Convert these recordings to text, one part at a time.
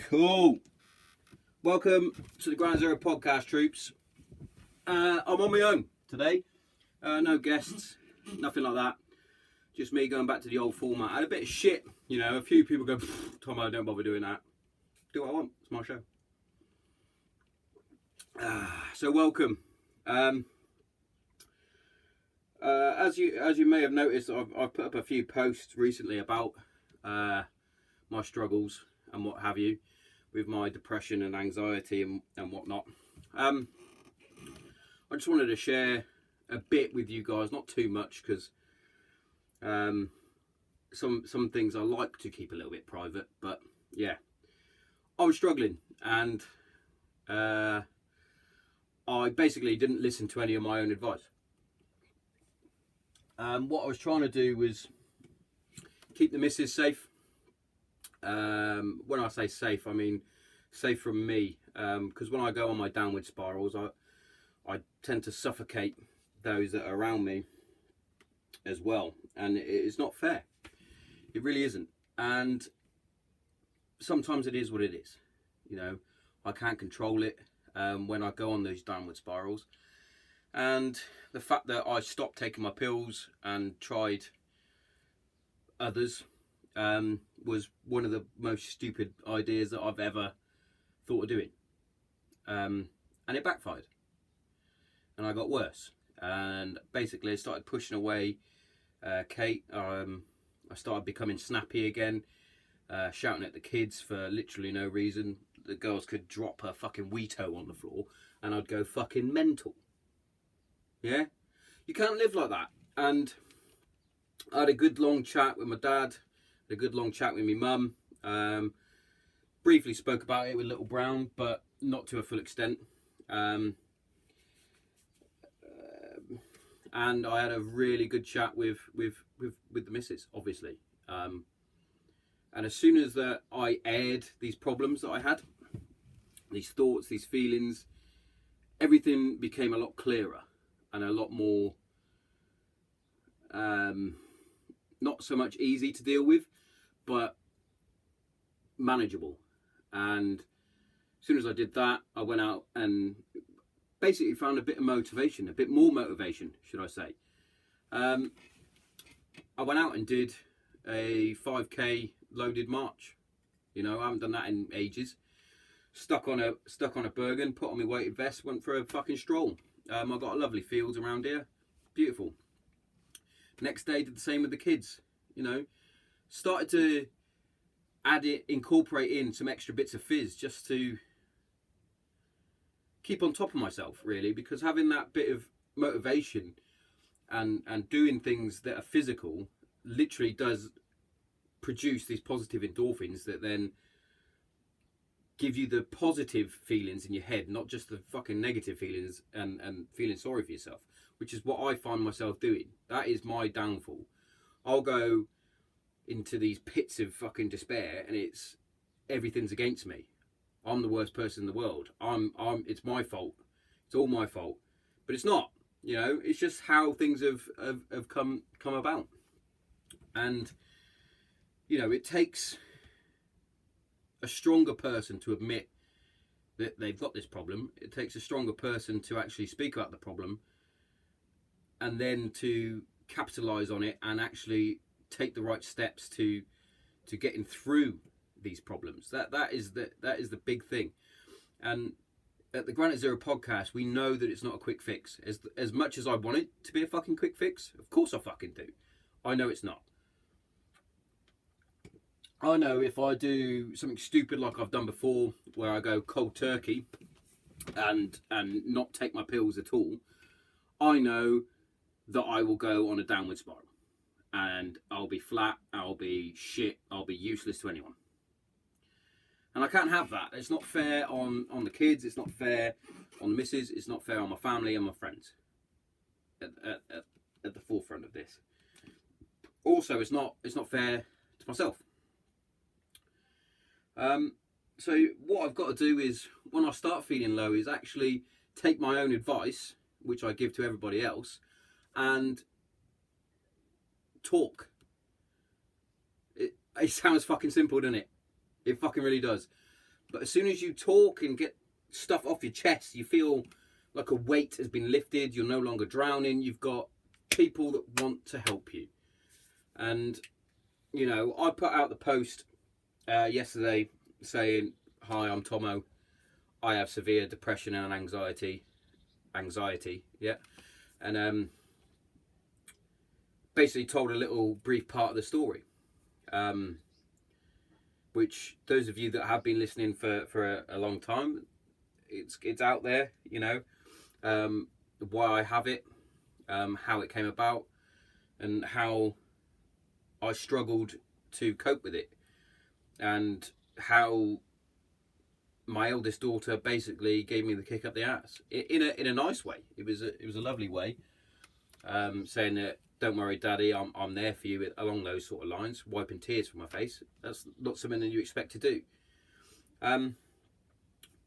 Cool. Welcome to the Ground Zero podcast, troops. I'm on my own today. No guests, nothing like that. Just me going back to the old format. I had a bit of shit, you know. A few people go, Tommo, don't bother doing that. Do what I want. It's my show. So welcome. As you may have noticed, I've put up a few posts recently about my struggles and what have you with my depression and anxiety and whatnot. I just wanted to share a bit with you guys, not too much, because some things I like to keep a little bit private. But yeah, I was struggling, and I basically didn't listen to any of my own advice. What I was trying to do was keep the missus safe. When I say safe, I mean safe from me, because when I go on my downward spirals, I tend to suffocate those that are around me as well, and it's not fair. It really isn't. And sometimes it is what it is. You know, I can't control it when I go on those downward spirals. And the fact that I stopped taking my pills and tried others was one of the most stupid ideas that I've ever thought of doing. And it backfired. And I got worse. And basically I started pushing away Kate. I started becoming snappy again, shouting at the kids for literally no reason. The girls could drop her fucking Wheato on the floor and I'd go fucking mental. Yeah? You can't live like that. And I had a good long chat with my dad, a good long chat with my mum. Briefly spoke about it with Little Brown, but not to a full extent. And I had a really good chat with the missus, obviously. And as soon as I aired these problems that I had, these thoughts, these feelings, everything became a lot clearer and a lot more not so much easy to deal with, but manageable. And as soon as I did that, I went out and basically found a bit of motivation, a bit more motivation, should I say. I went out and did a 5k loaded march. You know, I haven't done that in ages. Stuck on a Bergen, put on my weighted vest, went for a fucking stroll. I got lovely fields around here, beautiful. Next day, did the same with the kids. You know, started to incorporate in some extra bits of fizz just to keep on top of myself, really, because having that bit of motivation and doing things that are physical literally does produce these positive endorphins that then give you the positive feelings in your head, not just the fucking negative feelings and feeling sorry for yourself, which is what I find myself doing. That is my downfall. I'll go into these pits of fucking despair and everything's against me. I'm the worst person in the world. It's my fault. It's all my fault. But it's not, you know, it's just how things have come about. And, you know, it takes a stronger person to admit that they've got this problem. It takes a stronger person to actually speak about the problem and then to capitalize on it and actually take the right steps to getting through these problems. That is the big thing. And at the Granite Zero podcast, we know that it's not a quick fix. As much as I want it to be a fucking quick fix, of course I fucking do. I know it's not. I know if I do something stupid like I've done before, where I go cold turkey and not take my pills at all, I know that I will go on a downward spiral. And I'll be flat, I'll be shit, I'll be useless to anyone. And I can't have that. It's not fair on the kids, it's not fair on the missus, it's not fair on my family and my friends at the forefront of this. Also, it's not fair to myself. So what I've got to do is, when I start feeling low, is actually take my own advice, which I give to everybody else, and talk. It sounds fucking simple, doesn't it? It fucking really does. But as soon as you talk and get stuff off your chest, you feel like a weight has been lifted. You're no longer drowning. You've got people that want to help you. And, you know, I put out the post yesterday saying, "Hi, I'm Tommo. I have severe depression and anxiety. Yeah." And basically told a little brief part of the story. Which those of you that have been listening for a long time, it's out there, you know, why I have it, how it came about, and how I struggled to cope with it, and how my eldest daughter basically gave me the kick up the ass in a nice way. It was a lovely way, saying that, "Don't worry, Daddy, I'm there for you," along those sort of lines, wiping tears from my face. That's not something that you expect to do.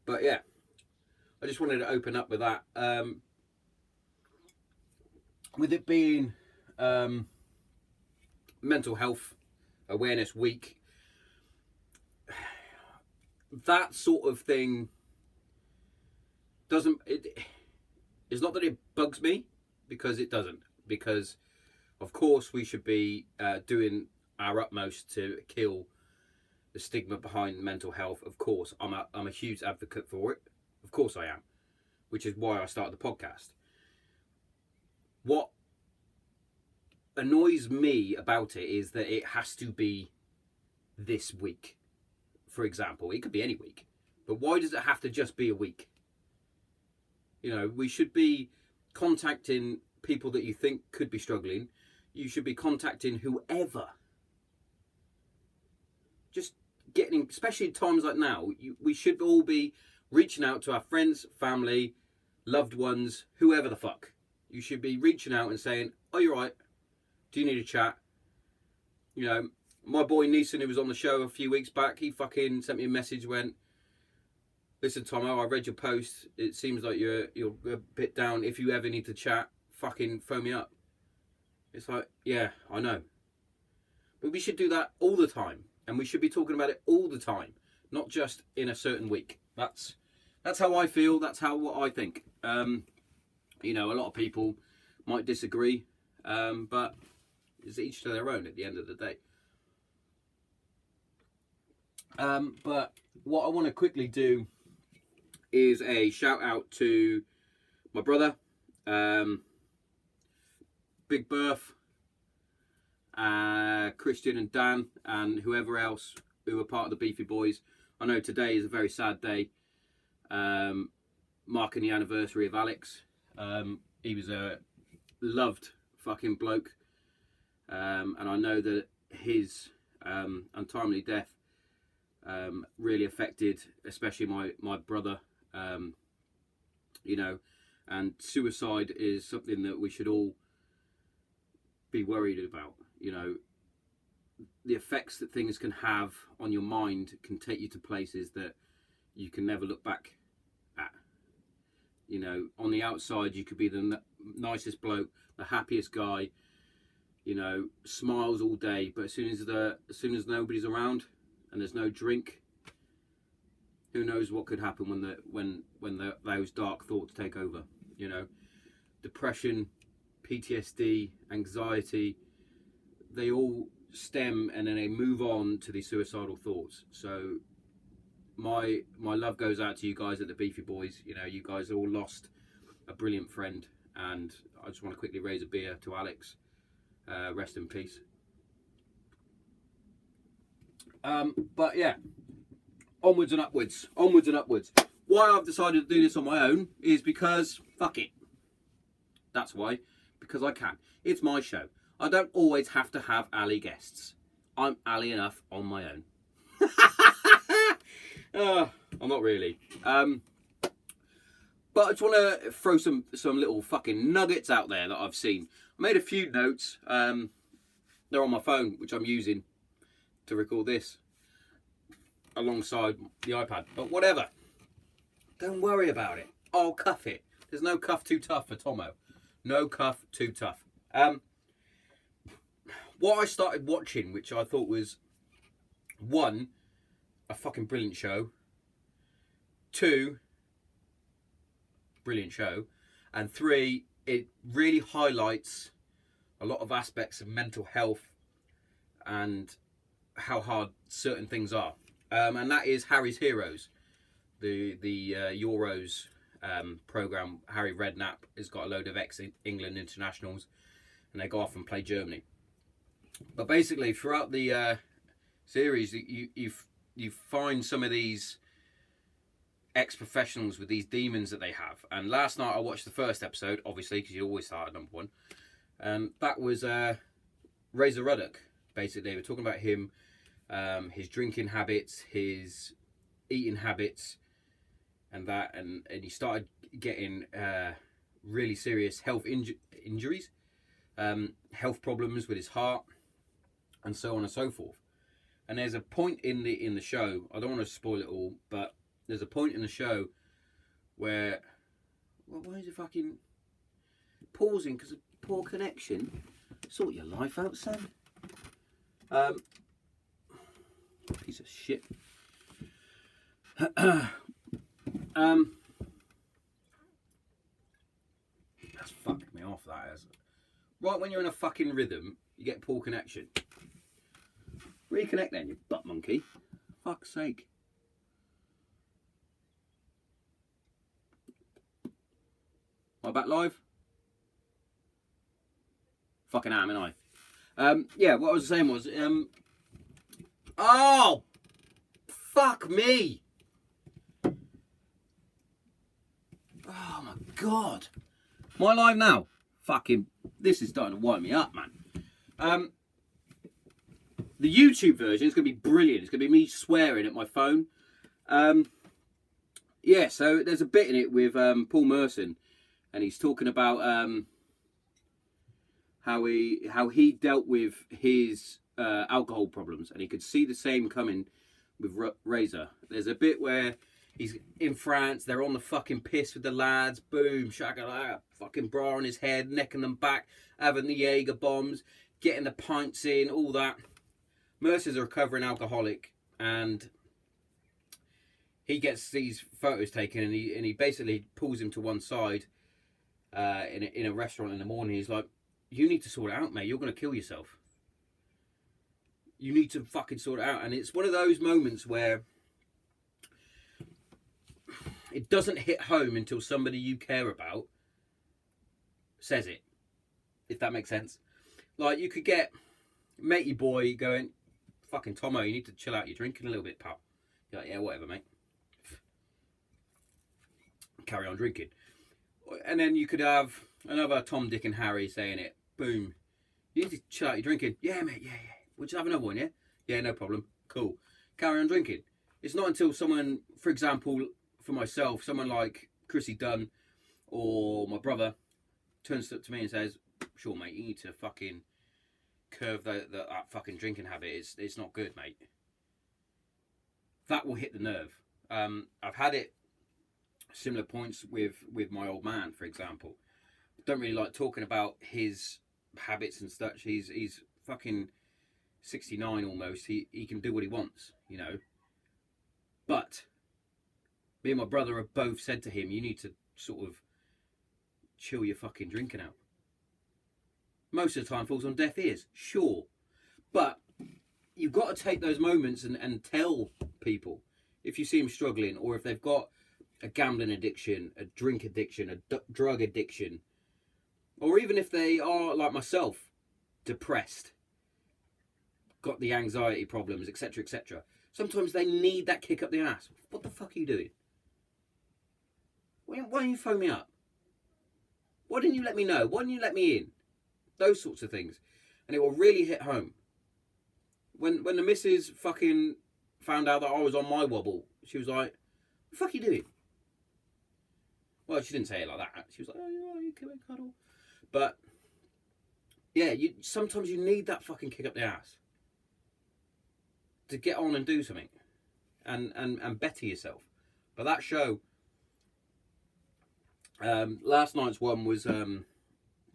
But yeah, I just wanted to open up with that. With it being Mental Health Awareness Week, that sort of thing it's not that it bugs me, because it doesn't. Because of course we should be doing our utmost to kill the stigma behind mental health. Of course, I'm a huge advocate for it. Of course I am, which is why I started the podcast. What annoys me about it is that it has to be this week, for example. It could be any week, but why does it have to just be a week? You know, we should be contacting people that you think could be struggling. You should be contacting whoever. Just getting, especially at times like now, we should all be reaching out to our friends, family, loved ones, whoever the fuck. You should be reaching out and saying, "Oh, you're right. Do you need a chat?" You know, my boy Neeson, who was on the show a few weeks back, he fucking sent me a message, went, "Listen, Tommo, I read your post. It seems like you're a bit down. If you ever need to chat, fucking phone me up." It's like, yeah, I know. But we should do that all the time. And we should be talking about it all the time. Not just in a certain week. That's how I feel. That's what I think. You know, a lot of people might disagree. But it's each to their own at the end of the day. But what I want to quickly do is a shout out to my brother, Big Berth, Christian and Dan, and whoever else who are part of the Beefy Boys. I know today is a very sad day, marking the anniversary of Alex. He was a loved fucking bloke, and I know that his untimely death really affected, especially my brother. You know, and suicide is something that we should all be worried about. You know, the effects that things can have on your mind can take you to places that you can never look back at. You know, on the outside you could be the nicest bloke, the happiest guy, you know, smiles all day, but as soon as nobody's around and there's no drink, who knows what could happen when those dark thoughts take over. You know, depression, PTSD, anxiety, they all stem and then they move on to these suicidal thoughts. So my love goes out to you guys at the Beefy Boys. You know, you guys all lost a brilliant friend, and I just want to quickly raise a beer to Alex. Rest in peace. But yeah, onwards and upwards. Why I've decided to do this on my own is because fuck it. That's why. Because I can. It's my show. I don't always have to have Ali guests. I'm Ali enough on my own. I'm not really. But I just want to throw some little fucking nuggets out there that I've seen. I made a few notes. They're on my phone, which I'm using to record this alongside the iPad. But whatever. Don't worry about it. I'll cuff it. There's no cuff too tough for Tommo. No cuff too tough. What I started watching, which I thought was, one, a fucking brilliant show, 2, brilliant show, and 3, it really highlights a lot of aspects of mental health and how hard certain things are. And that is Harry's Heroes, the Euros program. Harry Redknapp has got a load of ex-England internationals, and they go off and play Germany. But basically, throughout the series, you find some of these ex-professionals with these demons that they have. And last night I watched the first episode, obviously, because you always start at number 1. And that was Razor Ruddock. Basically, they were talking about him, his drinking habits, his eating habits, and that. And he started getting really serious health injuries, health problems with his heart, and so on and so forth. And there's a point in the show, I don't want to spoil it all, but there's a point in the show where, well, why is it fucking pausing because of poor connection? Sort your life out, son. Piece of shit. That's fucked me off, that is. Right when you're in a fucking rhythm, you get poor connection. Reconnect then, you butt monkey. Fuck's sake. Am I back live? Fucking am, ain't I? Yeah, what I was saying was, oh! Fuck me! Oh my god. Am I live now? Fucking, this is starting to wind me up, man. The YouTube version is going to be brilliant. It's going to be me swearing at my phone. Yeah, so there's a bit in it with Paul Merson, and he's talking about how he dealt with his alcohol problems, and he could see the same coming with Razor. There's a bit where he's in France, they're on the fucking piss with the lads, boom, shakalaka, fucking bra on his head, necking them back, having the Jaeger bombs, getting the pints in, all that. Mercer's a recovering alcoholic, and he gets these photos taken, and he basically pulls him to one side in a restaurant in the morning. He's like, you need to sort it out, mate. You're going to kill yourself. You need to fucking sort it out. And it's one of those moments where it doesn't hit home until somebody you care about says it, if that makes sense. Like, you could get matey boy going, fucking Tommo, you need to chill out. You're drinking a little bit, pal. You're like, yeah, whatever, mate. Carry on drinking. And then you could have another Tom, Dick and Harry saying it. Boom. You need to chill out. You're drinking. Yeah, mate. Yeah. We'll just have another one, yeah? Yeah, no problem. Cool. Carry on drinking. It's not until someone, for example, for myself, someone like Chrissy Dunn or my brother turns up to me and says, sure, mate, you need to fucking curve that fucking drinking habit. It's not good, mate. That will hit the nerve. I've had it similar points with my old man, for example. Don't really like talking about his habits and such. He's fucking 69 almost. He can do what he wants, you know. But me and my brother have both said to him, you need to sort of chill your fucking drinking out. Most of the time falls on deaf ears, sure. But you've got to take those moments and tell people if you see them struggling, or if they've got a gambling addiction, a drink addiction, a drug addiction, or even if they are, like myself, depressed, got the anxiety problems, etc., etc. Sometimes they need that kick up the ass. What the fuck are you doing? Why don't you phone me up? Why didn't you let me know? Why didn't you let me in? Those sorts of things. And it will really hit home. When the missus fucking found out that I was on my wobble, she was like, what the fuck are you doing? Well, she didn't say it like that. She was like, oh, you come and cuddle. But, yeah, sometimes you need that fucking kick up the ass to get on and do something and better yourself. But that show, last night's one was to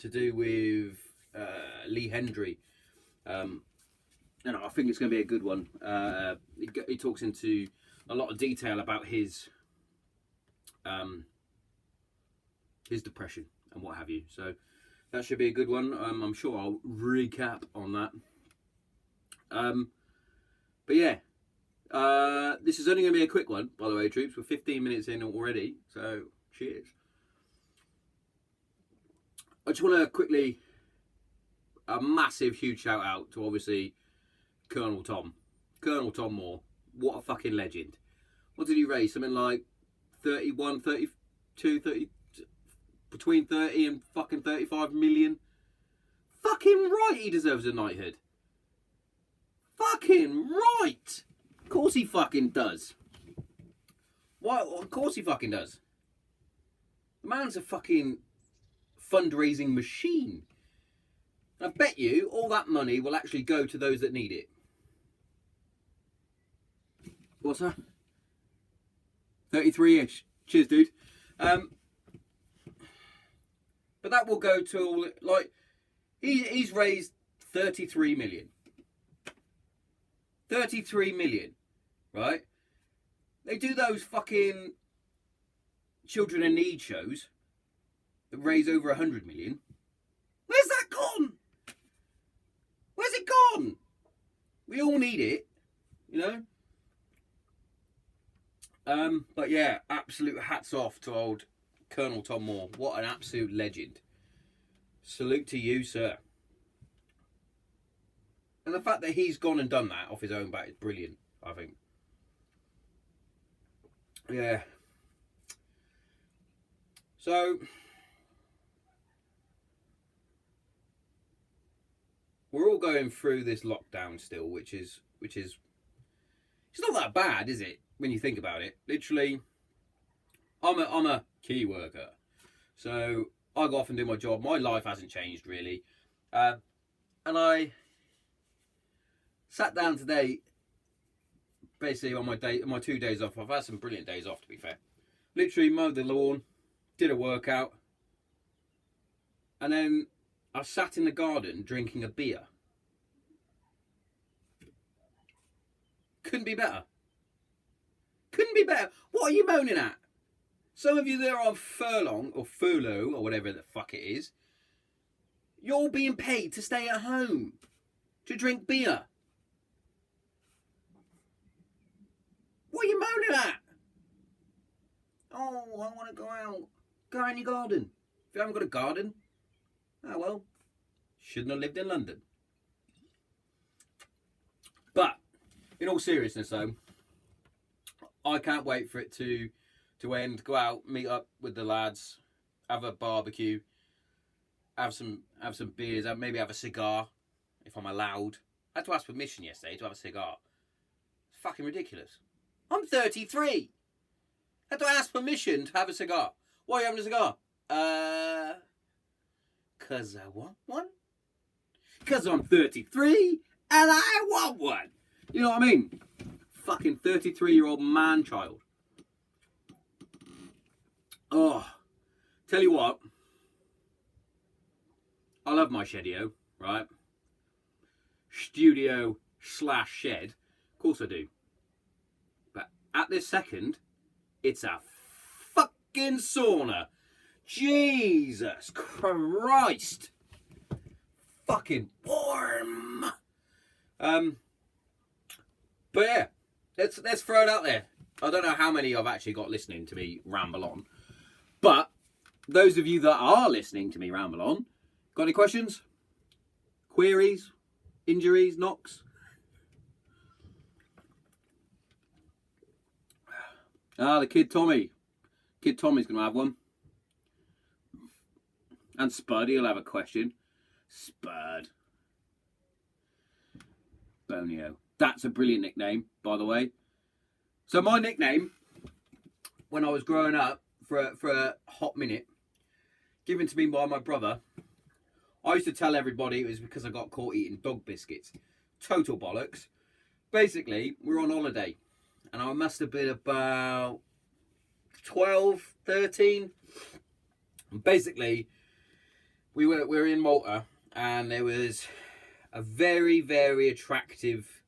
do with Hendry. And I think it's going to be a good one. He talks into a lot of detail about his his depression and what have you. So that should be a good one. I'm sure I'll recap on that. But yeah, this is only going to be a quick one, by the way, troops. We're 15 minutes in already, so cheers. I just want to quickly, a massive, huge shout out to obviously Colonel Tommo. What a fucking legend. What did he raise? Something like 31, 32, 30, between 30 and fucking 35 million. Fucking right, he deserves a knighthood. Fucking right. Of course he fucking does. Why? Of course he fucking does. The man's a fucking fundraising machine. I bet you all that money will actually go to those that need it. What's that? 33-ish. Cheers, dude. But that will go to all, like, he's raised 33 million. 33 million, right? They do those fucking children in need shows that raise over 100 million. Where's that gone? Where's it gone? We all need it, you know? But yeah, absolute hats off to old Colonel Tommo. What an absolute legend. Salute to you, sir. And the fact that he's gone and done that off his own bat is brilliant, I think. Yeah. So, we're all going through this lockdown still, which is it's not that bad, is it? When you think about it, literally, I'm a key worker, so I go off and do my job. My life hasn't changed really, and I sat down today, basically on my 2 days off. I've had some brilliant days off, to be fair. Literally mowed the lawn, did a workout, and then I sat in the garden drinking a beer. Couldn't be better. Couldn't be better. What are you moaning at? Some of you that are on furlough or whatever the fuck it is, you're being paid to stay at home to drink beer. What are you moaning at? Oh, I want to go out. Go out in your garden. If you haven't got a garden, oh well, shouldn't have lived in London. But in all seriousness, though, I can't wait for it to end. Go out, meet up with the lads, have a barbecue, have some beers, maybe have a cigar if I'm allowed. I had to ask permission yesterday to have a cigar. It's fucking ridiculous. I'm 33. I had to ask permission to have a cigar. Why are you having a cigar? 'Cause I want one. 'Cause I'm 33 and I want one. You know what I mean? Fucking 33-year-old man-child. Oh, tell you what. I love my shedio, right? Studio/shed. Of course I do. But at this second, it's a fucking sauna. Jesus Christ. Fucking warm. But yeah, let's throw it out there. I don't know how many I've actually got listening to me ramble on. But those of you that are listening to me ramble on, got any questions? Queries? Injuries? Knocks? The kid Tommy. Kid Tommy's going to have one. And Spud, he'll have a question. Spud. Bonio. That's a brilliant nickname, by the way. So my nickname, when I was growing up, for a hot minute, given to me by my brother, I used to tell everybody it was because I got caught eating dog biscuits. Total bollocks. Basically, we were on holiday, and I must have been about 12, 13. And basically, we were in Malta, and there was a very, very attractive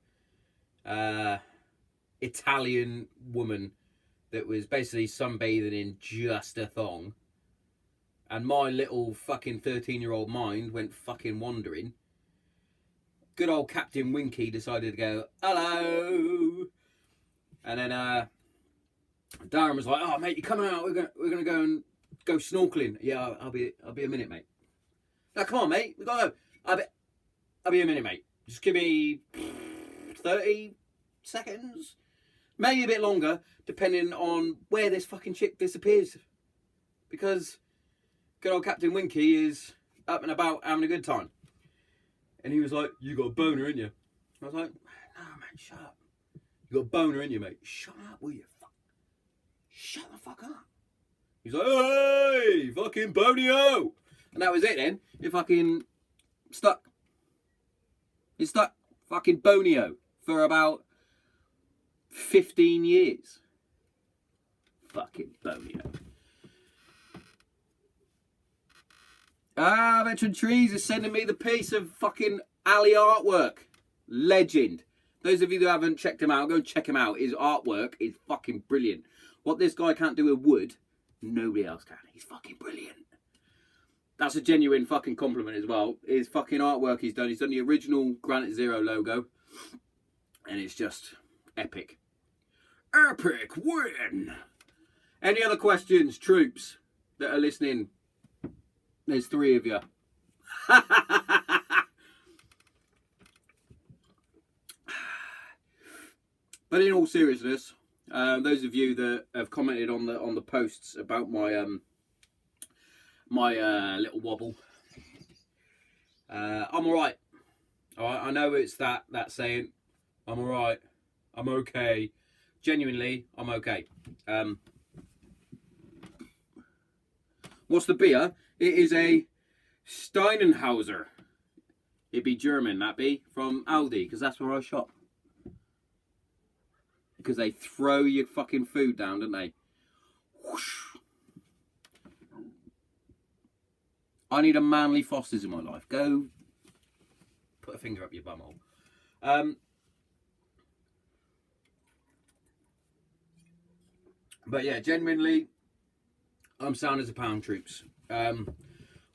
Italian woman that was basically sunbathing in just a thong. And my little fucking 13-year-old mind went fucking wandering. Good old Captain Winky decided to go, hello. And then Darren was like, oh mate, you coming out? We're gonna go snorkeling. Yeah, I'll be a minute, mate. Now come on, mate. We gotta go. I'll be a minute, mate. Just give me 30 seconds. Maybe a bit longer, depending on where this fucking chick disappears. Because good old Captain Winky is up and about having a good time. And he was like, you got a boner, in you? I was like, no, man, shut up. You got a boner, in you, mate? Shut up, will you? Shut the fuck up. He's like, hey, fucking bonio. And that was it then. It fucking stuck. It stuck. Fucking bonio for about 15 years. Fucking bonio. Veteran Trees is sending me the piece of fucking alley artwork. Legend. Those of you that haven't checked him out, go and check him out. His artwork is fucking brilliant. What this guy can't do with wood, nobody else can. He's fucking brilliant. That's a genuine fucking compliment as well. His fucking artwork he's done the original Granite Zero logo. And it's just epic. Epic win! Any other questions, troops, that are listening? There's 3 of you. But in all seriousness, those of you that have commented on the posts about my little wobble, I'm all right. All right. I know it's that saying, I'm all right. I'm okay. Genuinely, I'm okay. What's the beer? It is a Steinenhauser. It'd be German, that be, from Aldi, because that's where I shop. Because they throw your fucking food down, don't they? Whoosh. I need a manly Foster's in my life. Go put a finger up your bumhole. But yeah, genuinely, I'm sound as a pound, troops. I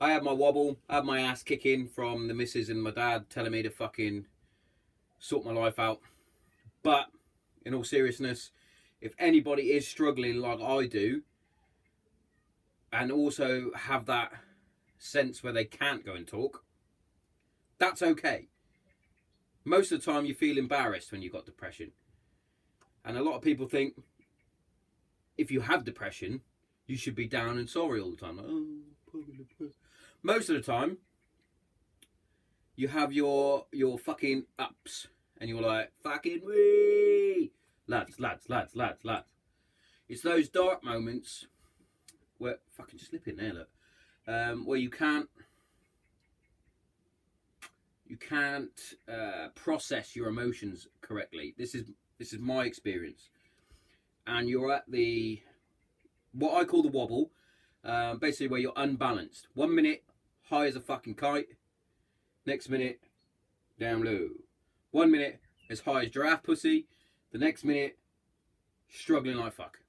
had my wobble, I had my ass kicking from the missus and my dad telling me to fucking sort my life out. But in all seriousness, if anybody is struggling like I do, and also have that sense where they can't go and talk, that's okay. Most of the time you feel embarrassed when you've got depression. And a lot of people think if you have depression, you should be down and sorry all the time. Like, oh, probably depressed. Most of the time, you have your fucking ups. And you're like, fucking wee! Lads. It's those dark moments where, fucking slip in there, look. Where you can't process your emotions correctly. This is my experience. And you're at what I call the wobble, basically where you're unbalanced. 1 minute, high as a fucking kite. Next minute, down low. 1 minute, as high as giraffe pussy. The next minute, struggling like fuck.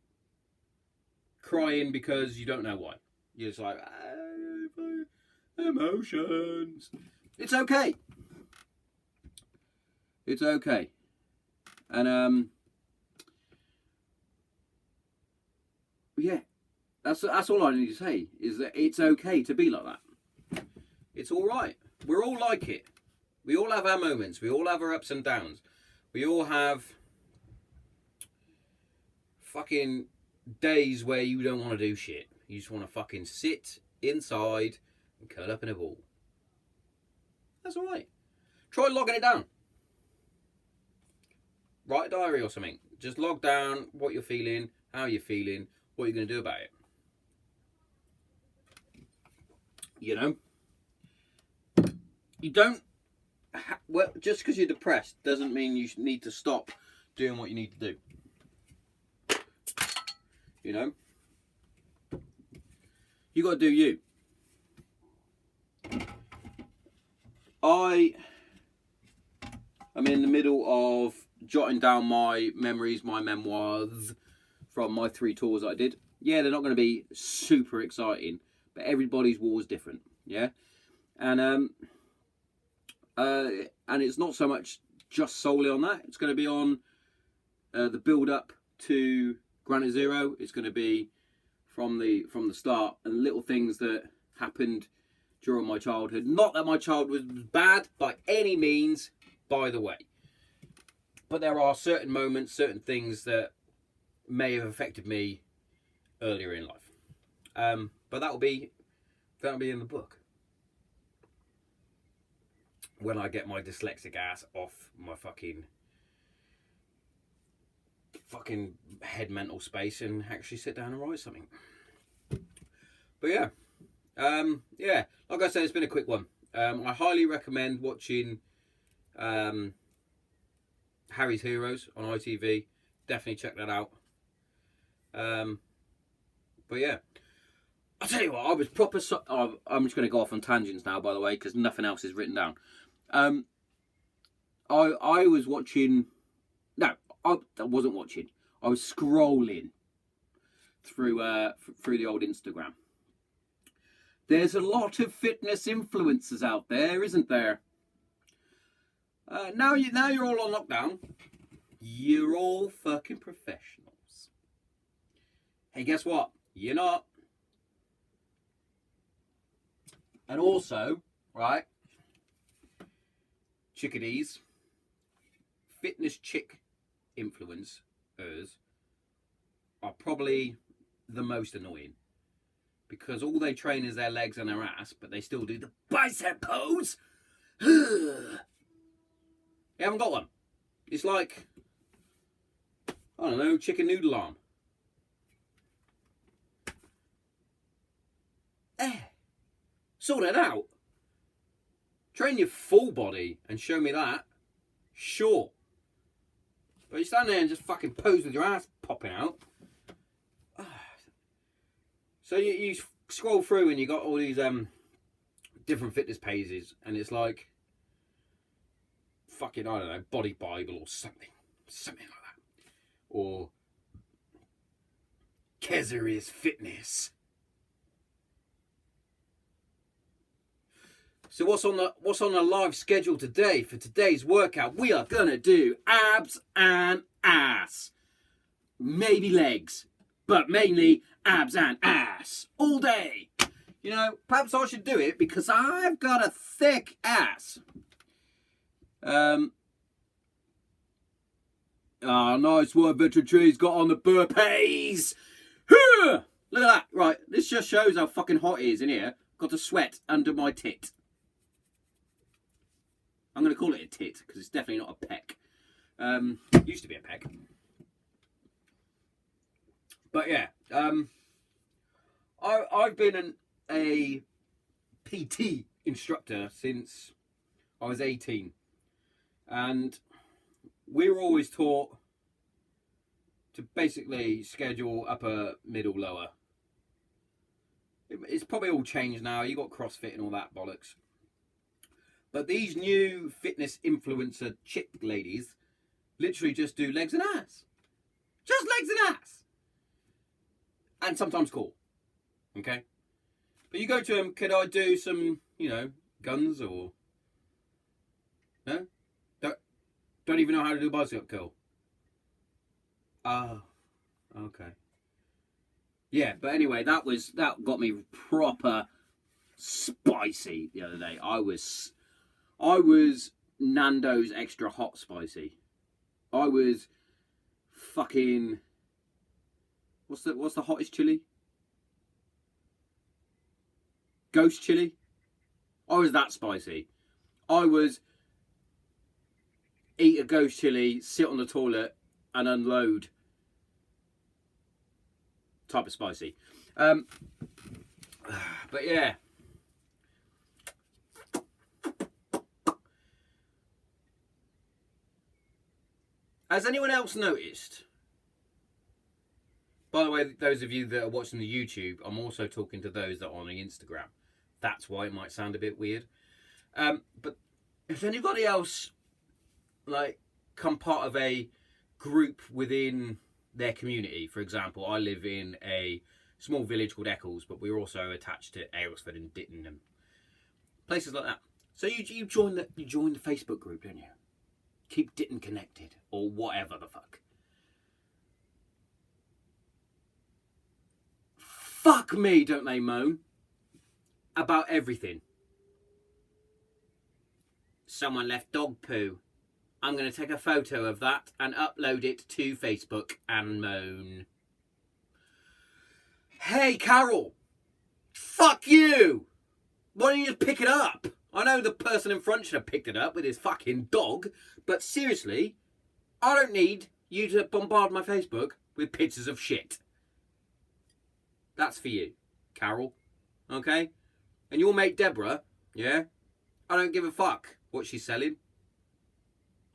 Crying because you don't know why. You're just like, emotions. It's okay. It's okay. And, yeah, that's all I need to say, is that it's okay to be like that. It's all right. We're all like it. We all have our moments. We all have our ups and downs. We all have fucking days where you don't want to do shit. You just want to fucking sit inside and curl up in a ball. That's all right. Try logging it down. Write a diary or something. Just log down what you're feeling, how you're feeling, what you're going to do about it. You know? You don't... well, just because you're depressed doesn't mean you need to stop doing what you need to do. You know? You got to do you. I am in the middle of jotting down my memories, my memoirs from my 3 tours that I did. Yeah, they're not going to be super exciting, but everybody's war is different. Yeah, and it's not so much just solely on that. It's going to be on the build up to Granite Zero. It's going to be from the start, and little things that happened during my childhood. Not that my childhood was bad by any means, by the way, but there are certain moments, certain things that may have affected me earlier in life. But that'll be in the book when I get my dyslexic ass off my fucking head mental space and actually sit down and write something. But yeah, like I said, it's been a quick one. I highly recommend watching Harry's Heroes on ITV. Definitely check that out. But yeah, I'll tell you what, I was proper... I'm just going to go off on tangents now, by the way, because nothing else is written down. I was watching... No, I wasn't watching. I was scrolling through the old Instagram. There's a lot of fitness influencers out there, isn't there? Now you're all on lockdown. You're all fucking professionals. Hey, guess what? You're not. And also, right, chickadees, fitness chick influencers are probably the most annoying, because all they train is their legs and their ass, but they still do the bicep pose. You haven't got one. It's like, I don't know, chicken noodle arm. Sort it out. Train your full body and show me that. Sure. But you stand there and just fucking pose with your ass popping out. So you scroll through and you got all these different fitness pages, and it's like fucking, I don't know, Body Bible or something like that, or Kezeri's Fitness. So what's on the live schedule today for today's workout? We are gonna do abs and ass, maybe legs, but mainly abs and ass all day. You know, perhaps I should do it because I've got a thick ass. Oh, nice work, Veteran Tree's got on the burpees. Look at that. Right, this just shows how fucking hot it is in here. Got a sweat under my tit. I'm going to call it a tit because it's definitely not a peck. It used to be a peck. But yeah, I've been a PT instructor since I was 18. And we were always taught to basically schedule upper, middle, lower. It's probably all changed now. You got CrossFit and all that bollocks. But these new fitness influencer chick ladies literally just do legs and ass. Just legs and ass. And sometimes core. Okay? But you go to them, could I do some, guns or... No? Don't even know how to do a bicep curl. Oh, okay. Yeah, but anyway, that got me proper spicy the other day. I was Nando's extra hot spicy. I was fucking... What's the hottest chili? Ghost chili? I was that spicy. I was eat a ghost chili, sit on the toilet and unload type of spicy. But yeah. Has anyone else noticed? By the way, those of you that are watching the YouTube, I'm also talking to those that are on the Instagram. That's why it might sound a bit weird. But has anybody else come part of a group within their community. For example, I live in a small village called Eccles, but we're also attached to Aylesford and Ditton and places like that. So you join the Facebook group, don't you? Keep Ditton connected or whatever the fuck. Fuck me, don't they moan about everything? Someone left dog poo. I'm going to take a photo of that and upload it to Facebook and moan. Hey, Carol. Fuck you. Why don't you just pick it up? I know the person in front should have picked it up with his fucking dog, but seriously, I don't need you to bombard my Facebook with pictures of shit. That's for you, Carol. Okay? And your mate Deborah, yeah? I don't give a fuck what she's selling.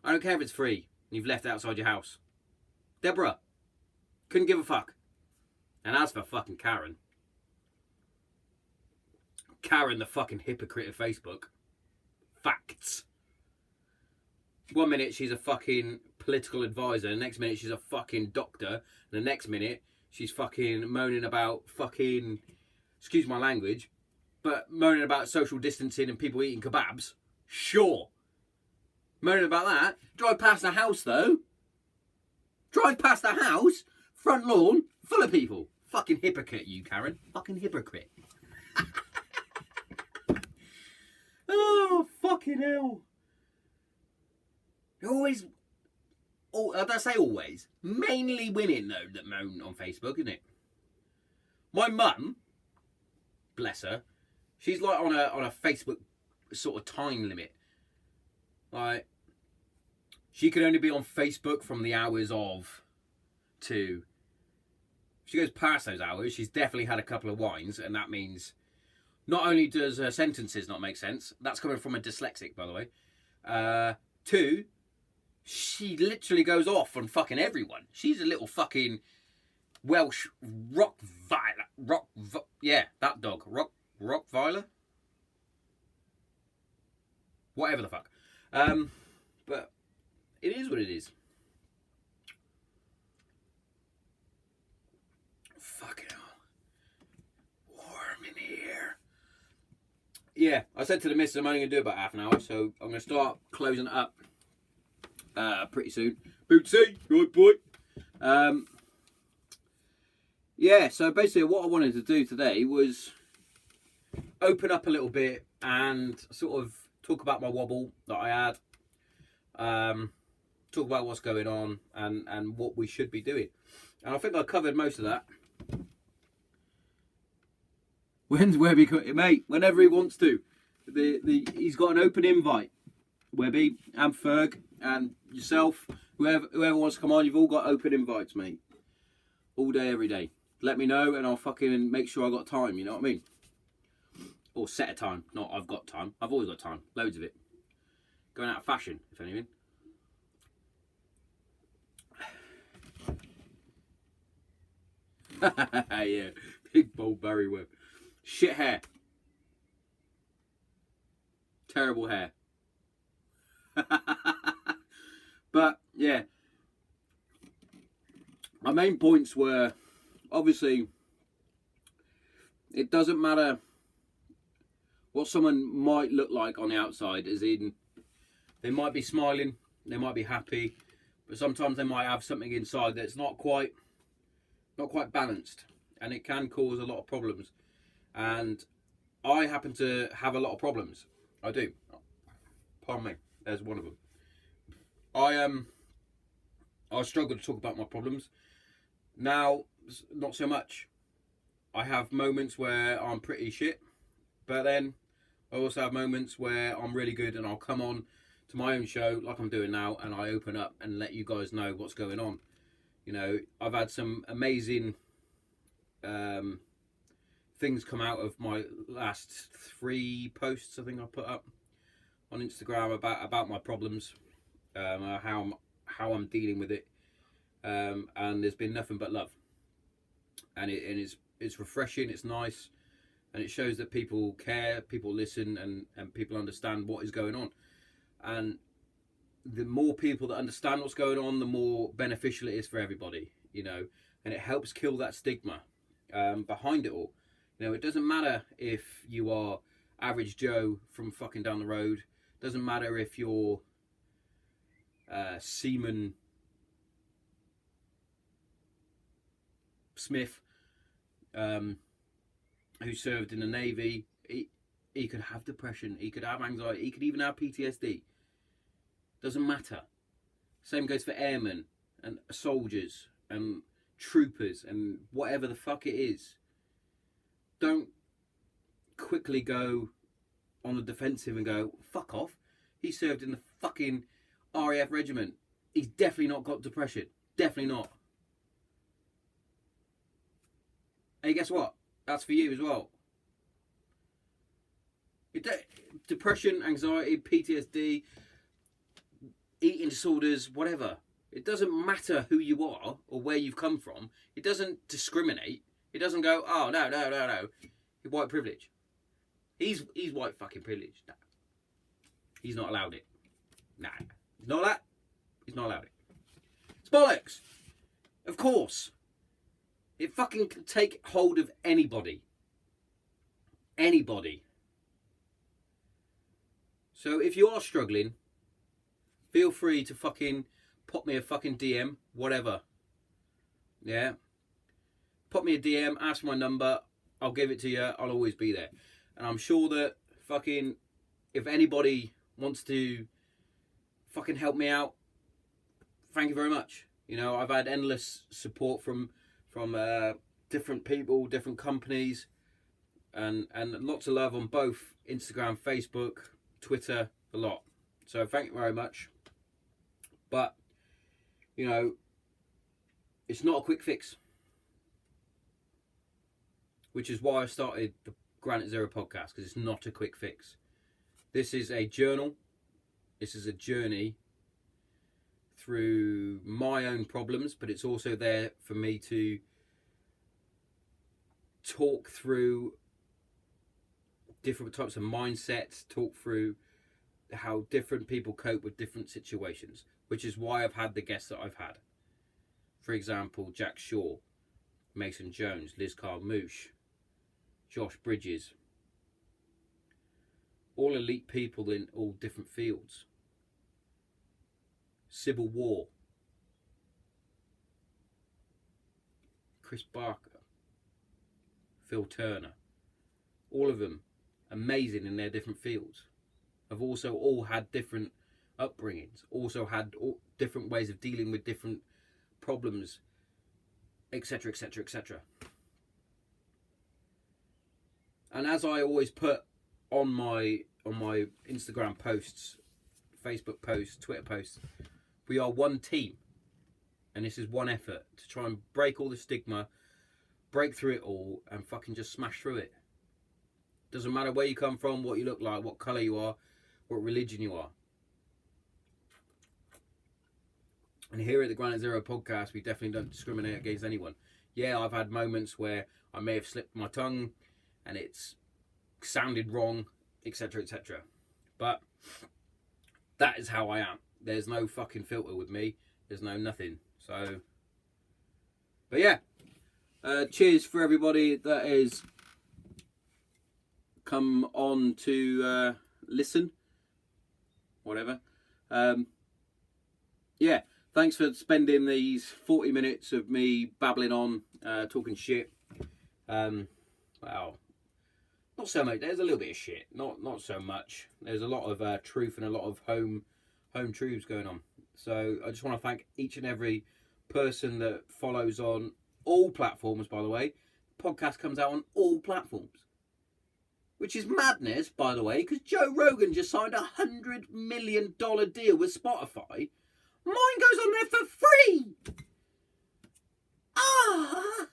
I don't care if it's free and you've left it outside your house. Deborah, couldn't give a fuck. And as for fucking Karen, the fucking hypocrite of Facebook. Facts. 1 minute she's a fucking political advisor, the next minute she's a fucking doctor, and the next minute she's fucking moaning about fucking, excuse my language, but moaning about social distancing and people eating kebabs. Sure. Moaning about that. Drive past the house though. Drive past the house, front lawn, full of people. Fucking hypocrite, you Karen. Fucking hypocrite. Oh, fucking hell. Always, I say always, mainly women though that moan on Facebook, isn't it? My mum, bless her, she's like on a Facebook sort of time limit. Like, she can only be on Facebook from the hours of 2. If she goes past those hours, she's definitely had a couple of wines, and that means not only does her sentences not make sense, that's coming from a dyslexic, by the way. 2, she literally goes off on fucking everyone. She's a little fucking Welsh yeah, that dog. Rottweiler? Whatever the fuck. But it is what it is. Fucking hell. Warm in here. Yeah, I said to the missus I'm only going to do about half an hour, so I'm going to start closing it up pretty soon. Bootsy, good boy. Yeah, so basically what I wanted to do today was open up a little bit and sort of talk about my wobble that I had. Talk about what's going on and what we should be doing. And I think I covered most of that. When's Webby coming? Mate, whenever he wants to. He's got an open invite. Webby and Ferg and yourself, whoever wants to come on, you've all got open invites, mate. All day, every day. Let me know and I'll fucking make sure I got time, you know what I mean? Or set a time. Not I've got time. I've always got time. Loads of it. Going out of fashion, if anything. Yeah. Big bold Barry Webb. Shit hair. Terrible hair. But, yeah. My main points were, obviously, it doesn't matter what someone might look like on the outside, as in, they might be smiling, they might be happy, but sometimes they might have something inside that's not quite balanced, and it can cause a lot of problems. And I happen to have a lot of problems. I do. Pardon me. There's one of them. I struggle to talk about my problems. Now, not so much. I have moments where I'm pretty shit, but then I also have moments where I'm really good and I'll come on to my own show like I'm doing now and I open up and let you guys know what's going on. You know, I've had some amazing things come out of my last 3 posts I think I put up on Instagram about my problems, how I'm dealing with it, and there's been nothing but love, and it's refreshing, it's nice, and it shows that people care, people listen, and people understand what is going on. And the more people that understand what's going on, the more beneficial it is for everybody, you know, and it helps kill that stigma behind it all. You know, it doesn't matter if you are average Joe from fucking down the road. Doesn't matter if you're Seaman Smith, who served in the Navy. He could have depression. He could have anxiety. He could even have PTSD. Doesn't matter. Same goes for airmen and soldiers and troopers and whatever the fuck it is. Don't quickly go on the defensive and go, fuck off. He served in the fucking RAF regiment. He's definitely not got depression. Definitely not. And guess what? That's for you as well. Depression, anxiety, PTSD, eating disorders, whatever. It doesn't matter who you are or where you've come from. It doesn't discriminate. It doesn't go, oh, no. You're white privilege. He's white fucking privilege. No. He's not allowed it. Nah. He's not that. He's not allowed it. It's bollocks. Of course. It fucking can take hold of anybody. Anybody. So if you are struggling, feel free to fucking pop me a fucking DM, whatever. Yeah. Pop me a DM, ask for my number, I'll give it to you, I'll always be there. And I'm sure that fucking, if anybody wants to fucking help me out, thank you very much. You know, I've had endless support from different people, different companies, and lots of love on both Instagram, Facebook, Twitter, a lot. So thank you very much. But, you know, it's not a quick fix. Which is why I started the Granite Zero podcast, because it's not a quick fix. This is a journal. This is a journey through my own problems, but it's also there for me to talk through different types of mindsets, talk through how different people cope with different situations, which is why I've had the guests that I've had. For example, Jack Shaw, Mason Jones, Liz Carmouche, Josh Bridges. All elite people in all different fields. Sybil War, Chris Barker, Phil Turner. All of them amazing in their different fields. Have also all had different upbringings, also had different ways of dealing with different problems, etc, etc, etc. And as I always put on my Instagram posts, Facebook posts, Twitter posts, we are one team, and this is one effort to try and break all the stigma, break through it all, and fucking just smash through it. Doesn't matter where you come from, what you look like, what colour you are, what religion you are. And here at the Granite Zero podcast, we definitely don't discriminate against anyone. Yeah, I've had moments where I may have slipped my tongue and it's sounded wrong, etc, etc. But that is how I am. There's no fucking filter with me. There's no nothing. So, but yeah, cheers for everybody that has come on to listen, whatever. Yeah, thanks for spending these 40 minutes of me babbling on, talking shit. Well, not so much. There's a little bit of shit, not so much. There's a lot of truth and a lot of home truths going on. So I just want to thank each and every person that follows on all platforms, by the way. The podcast comes out on all platforms. Which is madness, by the way, because Joe Rogan just signed a $100 million deal with Spotify. Mine goes on there for free. Ah!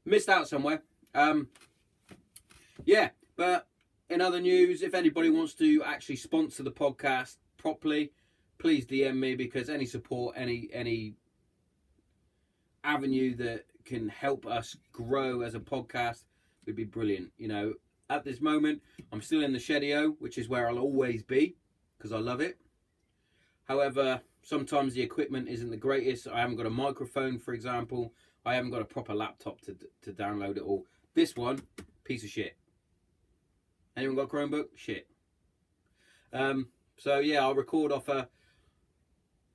Missed out somewhere. Yeah, but in other news, if anybody wants to actually sponsor the podcast properly, please DM me, because any support, any avenue that can help us grow as a podcast would be brilliant. You know, at this moment, I'm still in the Shedio, which is where I'll always be, because I love it. However, sometimes the equipment isn't the greatest. I haven't got a microphone, for example. I haven't got a proper laptop to download it all. This one, piece of shit. Anyone got a Chromebook? Shit. So yeah, I'll record off an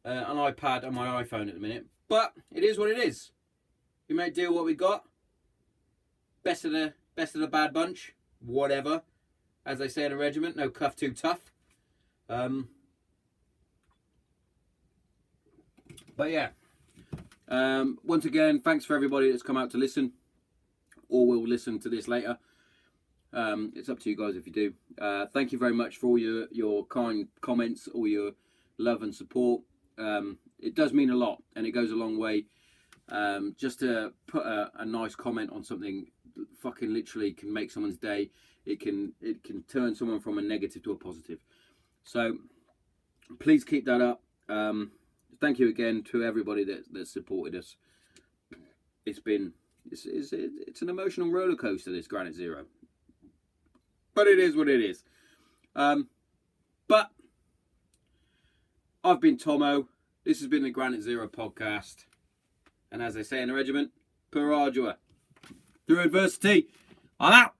iPad and my iPhone at the minute. But it is what it is. We make deal what we got. Best of the bad bunch. Whatever. As they say in a regiment, no cuff too tough. But yeah. Once again, thanks for everybody that's come out to listen, or will listen to this later. It's up to you guys if you do. Thank you very much for all your kind comments, all your love and support. It does mean a lot, and it goes a long way. Just to put a nice comment on something fucking literally can make someone's day. It can turn someone from a negative to a positive. So please keep that up. Thank you again to everybody that supported us. It's an emotional roller coaster, this Granite Zero. But it is what it is. But I've been Tommo. This has been the Granite Zero podcast. And as they say in the regiment, per ardua. Through adversity, I'm out.